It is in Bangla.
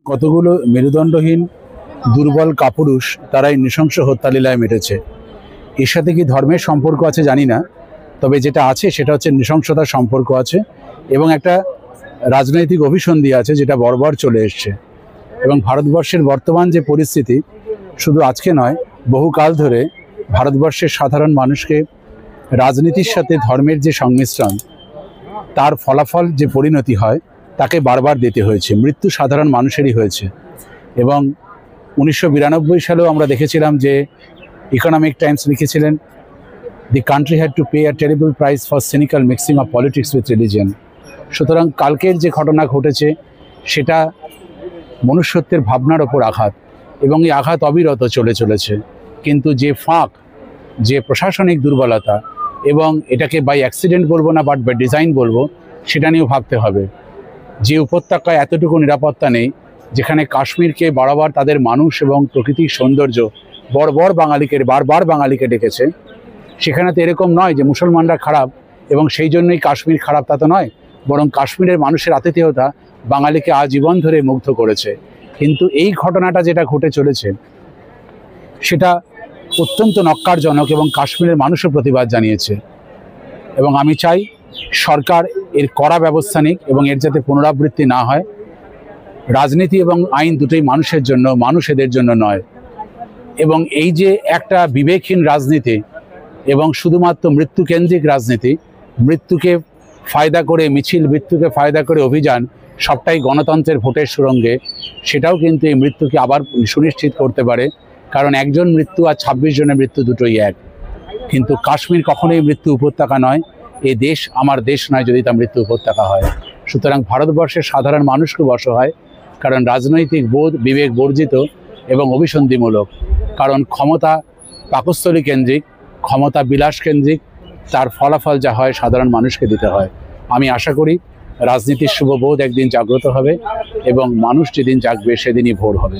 কতগুলো মেরুদণ্ডহীন দুর্বল কাপুরুষ তারা এই নৃশংস হত্যালীলায় মেতেছে। এর সাথে কি ধর্মের সম্পর্ক আছে জানি না, তবে যেটা আছে সেটা হচ্ছে নৃশংসতার সম্পর্ক আছে এবং একটা রাজনৈতিক অভিসন্ধি আছে যেটা বরাবর চলে এসছে। এবং ভারতবর্ষের বর্তমান যে পরিস্থিতি শুধু আজকে নয়, বহুকাল ধরে ভারতবর্ষের সাধারণ মানুষকে রাজনীতির সাথে ধর্মের যে সংমিশ্রণ, তার ফলাফল যে পরিণতি হয় তাকে বারবার দিতে হয়েছে। মৃত্যু সাধারণ মানুষেরই হয়েছে। এবং 1992 সালেও আমরা দেখেছিলাম যে ইকোনমিক টাইমস লিখেছিলেন, the country had to pay a terrible price for cynical mixing of politics with religion. সুতরাং কালকের যে ঘটনা ঘটেছে সেটা মনুষ্যত্বের ভাবনার ওপর আঘাত, এবং এই আঘাত অবিরত চলেছে। কিন্তু যে ফাঁক, যে প্রশাসনিক দুর্বলতা, এবং এটাকে বাই অ্যাক্সিডেন্ট বলবো না বাট বাই ডিজাইন বলবো, সেটা নিয়েও ভাবতে হবে। যে উপত্যকায় এতটুকু নিরাপত্তা নেই, যেখানে কাশ্মীরকে বারবার তাদের মানুষ এবং প্রকৃতির সৌন্দর্য বারবার বাঙালিকে ডেকেছে, সেখানে তো এরকম নয় যে মুসলমানরা খারাপ এবং সেই জন্যই কাশ্মীর খারাপ, তা তো নয়। বরং কাশ্মীরের মানুষের আতিথেয়তা বাঙালিকে আজীবন ধরে মুগ্ধ করেছে। কিন্তু এই ঘটনাটা যেটা ঘটে চলেছে সেটা অত্যন্ত নক্কারজনক এবং কাশ্মীরের মানুষও প্রতিবাদ জানিয়েছে। এবং আমি চাই সরকার এর কড়া ব্যবস্থা নিক এবং এর যাতে পুনরাবৃত্তি না হয়। রাজনীতি এবং আইন দুটোই মানুষের জন্য, মানুষ এদের জন্য নয়। এবং এই যে একটা বিবেকহীন রাজনীতি এবং শুধুমাত্র মৃত্যুকেন্দ্রিক রাজনীতি, মৃত্যুকে ফায়দা করে মিছিল, মৃত্যুকে ফায়দা করে অভিযান, সবটাই গণতন্ত্রের ভোটের সুরঙ্গে, সেটাও কিন্তু এই মৃত্যুকে আবার সুনিশ্চিত করতে পারে। কারণ একজন মৃত্যু আর 26 জনের মৃত্যু দুটোই এক। কিন্তু কাশ্মীর কখনোই মৃত্যু উপত্যকা নয়। এই দেশ আমার দেশ নয় যদি তা মৃত্যু উপত্যকা হয়। সুতরাং ভারতবর্ষের সাধারণ মানুষ খুব অসহায়, কারণ রাজনৈতিক বোধ বিবেক বর্জিত এবং অভিসন্ধিমূলক। কারণ ক্ষমতা পাকস্থলী কেন্দ্রিক, ক্ষমতা বিলাস কেন্দ্রিক, তার ফলাফল যা হয় সাধারণ মানুষকে দিতে হয়। আমি আশা করি রাজনীতির শুভবোধ একদিন জাগ্রত হবে এবং মানুষ যেদিন জাগবে সেদিনই ভোর হবে।